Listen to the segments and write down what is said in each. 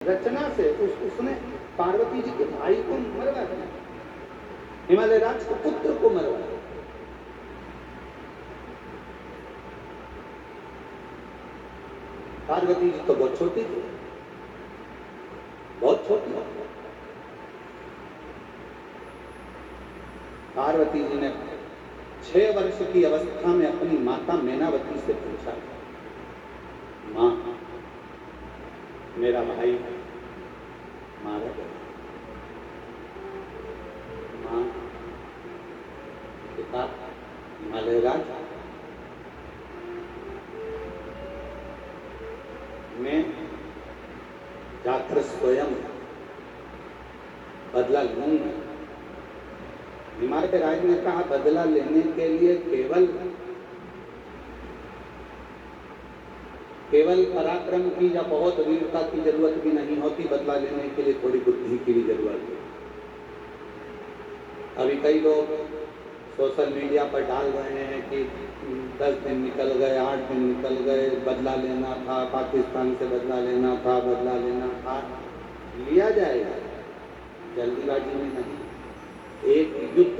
रचना से उसने पार्वती जी के भाई को मरवा दिया, हिमालय राज के पुत्र को मरवा दिया। पार्वती जी तो बहुत छोटी थी, बहुत छोटी। पार्वती जी ने 6 वर्ष की अवस्था में अपनी माता मैनावती से पूछा, मां मेरा भाई मारा गया। मां पिता हिमालय राज, मैं जाकर स्वयं बदला लूंगा। हिमालय राज ने कहा, बदला लेने के लिए केवल पराक्रम की या बहुत वीरता की जरूरत भी नहीं होती, बदला लेने के लिए थोड़ी बुद्धि की भी जरूरत है। अभी कई लोग सोशल मीडिया पर डाल रहे हैं कि 10 दिन निकल गए, 8 दिन निकल गए, बदला लेना था, पाकिस्तान से बदला लेना था, बदला लेना था। लिया जाएगा, जल्दीबाजी में नहीं। एक युद्ध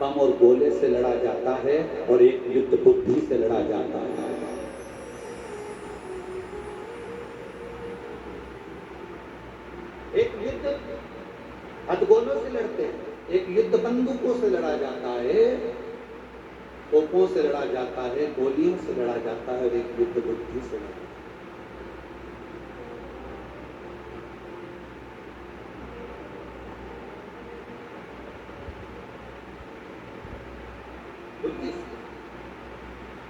बम और गोले से लड़ा जाता है और एक युद्ध बुद्धि से लड़ा जाता है। एक युद्ध हथगोलों से लड़ते हैं, एक युद्ध बंदूकों से लड़ा जाता है, तोपों से लड़ा जाता है, गोलियों से लड़ा जाता है, और एक युद्ध बुद्धि से लड़ा।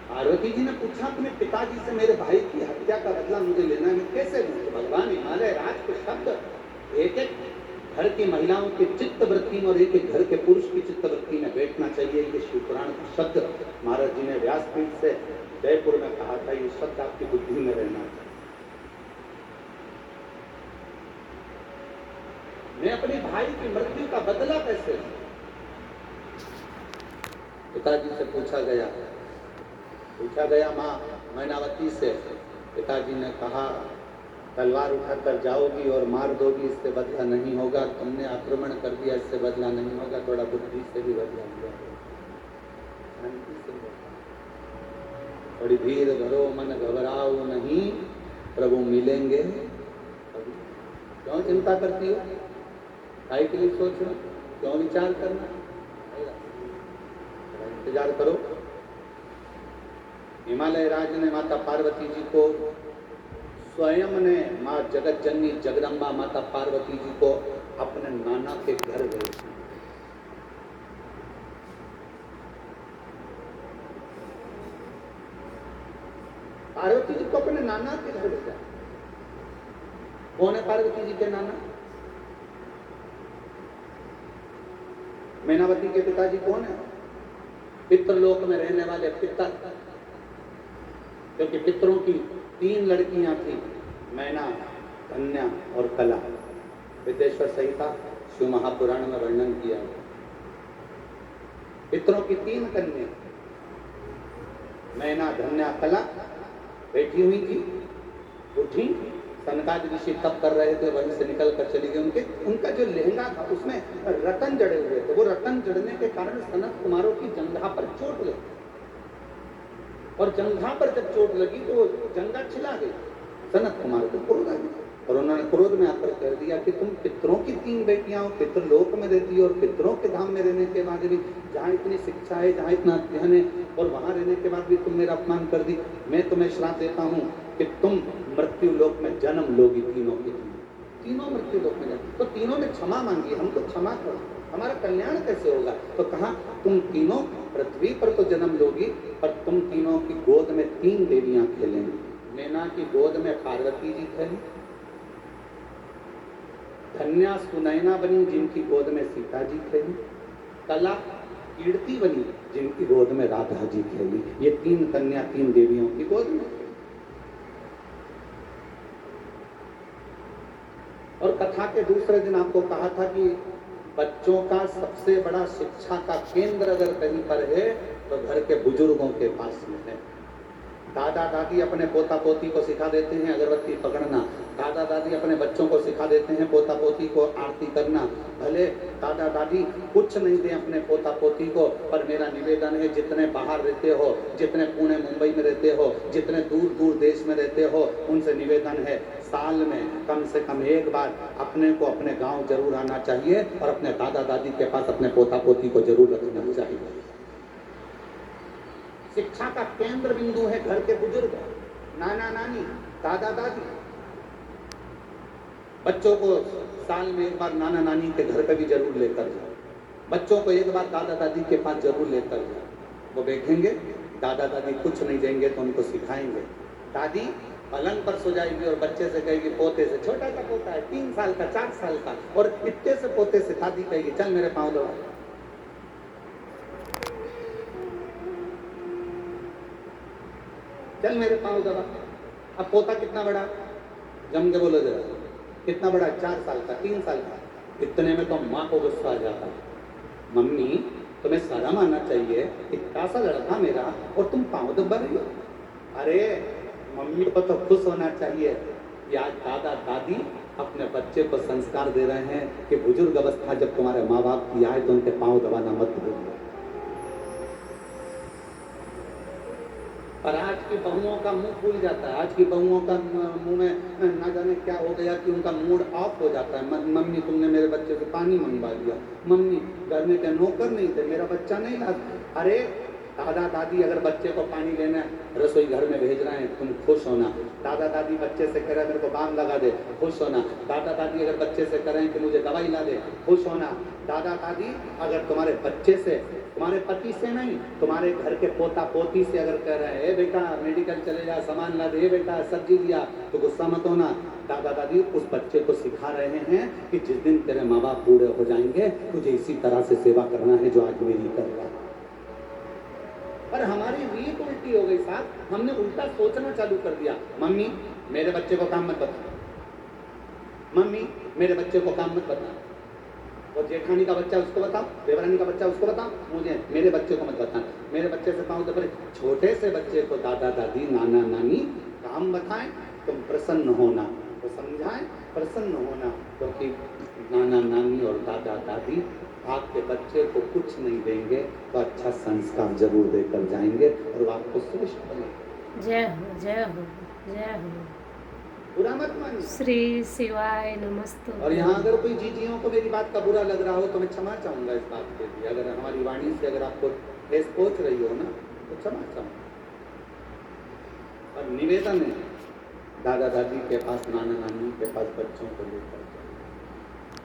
पार्वती जी ने पूछा, अपने पिताजी से मेरे भाई की हत्या का बदला मुझे लेना है, मैं कैसे लूं? तो भगवान हिमालय राज के शब्द एक एक घर की महिलाओं की चित्त वृत्ति में और एक एक घर के पुरुष की चित्त वृत्ति में बैठना चाहिए। ये शिवपुराण का शब्द महाराज जी ने व्यासपीठ से जयपुर में कहा था, ये शब्द आपकी बुद्धि में रहना चाहिए। मैं अपने भाई की मृत्यु का बदला कैसे लूं? पिताजी से पूछा गया माँ मैनावती से। पिताजी ने कहा, तलवार उठाकर जाओगी और मार दोगी, इससे बदला नहीं होगा। तुमने आक्रमण कर दिया, इससे बदला नहीं होगा। थोड़ा बुद्धि से भी बदला लिया, शांति से थोड़ी धीर धरो, मन घबराओ नहीं, प्रभु मिलेंगे। क्यों चिंता करती हो? काय के लिए सोच रहे? क्यों विचार करना? इंतजार करो। हिमालय राज ने माता पार्वती जी को, स्वयं ने माँ जगत जननी जगदम्बा माता पार्वती जी को अपने नाना के घर भेज दिया। पार्वती जी को अपने नाना के घर भेजा। कौन है पार्वती जी के नाना? मैनावती के पिताजी कौन है? पितृलोक में रहने वाले पितर, क्योंकि पितरों की 3 लड़कियां थी, मैना, धन्या और कला। विदेश्वर संहिता शिव महापुराण में वर्णन किया है। पितरों की 3 कन्या, मैना, धन्या, कला बैठी हुई थी। उठी, सनकादि ऋषि तप कर रहे थे, वहीं से निकल कर चली गई। उनका जो लहंगा था उसमें रतन जड़े हुए थे। वो रतन जड़ने के कारण सनत कुमारों की जंघा पर चोट लगी, और जंघा पर जब चोट लगी तो वो जंघा छिला गई। सनत कुमार को क्रोध आ गया और उन्होंने क्रोध में आकर कह दिया कि तुम पितरों की 3 बेटियां हो, पितृलोक में रहती हो, और पितरों के धाम में रहने के बाद भी, जहाँ इतनी शिक्षा है, जहाँ इतना अध्ययन है, और वहां रहने के बाद भी तुम मेरा अपमान कर दी। मैं तुम्हें श्राप देता हूँ कि तुम मृत्यु लोक में जन्म लोगी। तीनों मृत्यु लोक में जन्म। तो तीनों ने क्षमा मांगी, हमको क्षमा करो, हमारा कल्याण कैसे होगा? तो कहा, तुम तीनों पृथ्वी पर तो जन्म लोगी, पर तुम तीनों की गोद में 3 देवियां खेलेंगी। मैना की गोद में पार्वती जी खेली, धन्या सुनैना बनी, जिनकी गोद में सीता जी खेली, कला कीर्ति बनी, जिनकी गोद में राधा जी खेली। ये 3 कन्या 3 देवियों की गोद में। और कथा के दूसरे दिन आपको कहा था कि बच्चों का सबसे बड़ा शिक्षा का केंद्र अगर कहीं पर है तो घर के बुजुर्गों के पास में है। दादा दादी अपने पोता पोती को सिखा देते हैं अगरबत्ती पकड़ना, दादा दादी अपने बच्चों को सिखा देते हैं पोता पोती को आरती करना। भले दादा दादी कुछ नहीं दें अपने पोता पोती को, पर मेरा निवेदन है जितने बाहर रहते हो, जितने पुणे मुंबई में रहते हो, जितने दूर दूर देश में रहते हो, उनसे निवेदन है साल में कम से कम एक बार अपने को अपने गांव जरूर आना चाहिए और अपने दादा दादी के पास अपने पोता पोती को जरूर रखना चाहिए। शिक्षा का केंद्र बिंदु है घर के बुजुर्ग, नाना नानी, दादा दादी। बच्चों को साल में एक बार नाना नानी के घर पे भी जरूर लेकर जाओ, बच्चों को एक बार दादा दादी के पास जरूर लेकर जाओ। वो देखेंगे दादा दादी कुछ नहीं देंगे तो उनको सिखाएंगे। दादी पलंग पर सो जाएगी और बच्चे से कहेगी पोते से, छोटा सा पोता है 3 साल का 4 साल का, और इतने से पोते से दादी कहेगी चल मेरे पाँव दबा, चल मेरे पाँव दबा। अब पोता कितना बड़ा, जम के बोलो जरा, कितना बड़ा, 4 साल का 3 साल का। इतने में तो माँ को गुस्सा आ जाता है, मम्मी तुम्हें शर्म आना चाहिए, इतना सा लड़का मेरा और तुम पाँव दबा रही हो। अरे मम्मी को तो खुश होना चाहिए कि आज दादा दादी अपने बच्चे को संस्कार दे रहे हैं कि बुजुर्ग अवस्था जब तुम्हारे माँ बाप की आए तो उनके पाँव दबाना मत भूलिए। पर आज की बहुओं का मुंह फूल जाता है, आज की बहुओं का मुंह में ना जाने क्या हो गया कि उनका मूड ऑफ हो जाता है। मम्मी तुमने मेरे बच्चे से पानी मंगवा दिया, मम्मी घर में क्या नौकर नहीं थे, मेरा बच्चा नहीं ला। अरे दादा दादी अगर बच्चे को पानी लेना रसोई घर में भेज रहे हैं, तुम खुश होना। दादा दादी बच्चे से कह रहे हैं मेरे को बाम लगा दे, खुश होना। दादा दादी अगर बच्चे से कह रहे हैं कि मुझे दवाई ला दे, खुश होना। दादा दादी अगर तुम्हारे बच्चे से, तुम्हारे पति से नहीं, तुम्हारे घर के पोता पोती से अगर कह रहे हैं बेटा मेडिकल चले जा सामान ला दे, बेटा सब्जी लिया, तो गुस्सा मत होना। दादा दादी उस बच्चे को सिखा रहे हैं कि जिस दिन तेरे माँ बाप बूढ़े हो जाएंगे तुझे इसी तरह से सेवा करना है जो आज मेरी कर रहा है। पर हमारी रीत उल्टी हो गई साहब, हमने उल्टा सोचना चालू कर दिया। मम्मी मेरे बच्चे को काम मत बता, मम्मी मेरे बच्चे को काम मत बता, और जेठानी का बच्चा उसको बताओ, देवरानी का बच्चा उसको बताओ, मुझे मेरे बच्चे को मत बताना। मेरे बच्चे से पाऊँ तो पर छोटे से बच्चे को दादा दादी नाना नानी काम बताएं, तुम प्रसन्न होना, तो समझाएं प्रसन्न होना, क्योंकि नाना नानी और दादा दादी आपके बच्चे को कुछ नहीं देंगे तो अच्छा संस्कार जरूर देकर जाएंगे और वो आपको श्रेष्ठ बनेंगे। जय हो जय हो जय हो। बुरा मत मानिए। श्री शिवाय नमस्तु। और यहाँ अगर कोई जीजियों को मेरी बात का बुरा लग रहा हो तो मैं क्षमा चाहूंगा इस बात के लिए। अगर हमारी वाणी से अगर आपको ठेस पहुंच रही हो ना तो क्षमा चाहूंगा। और निवेदन है दादा दादी के पास, नाना नानी के पास बच्चों को ले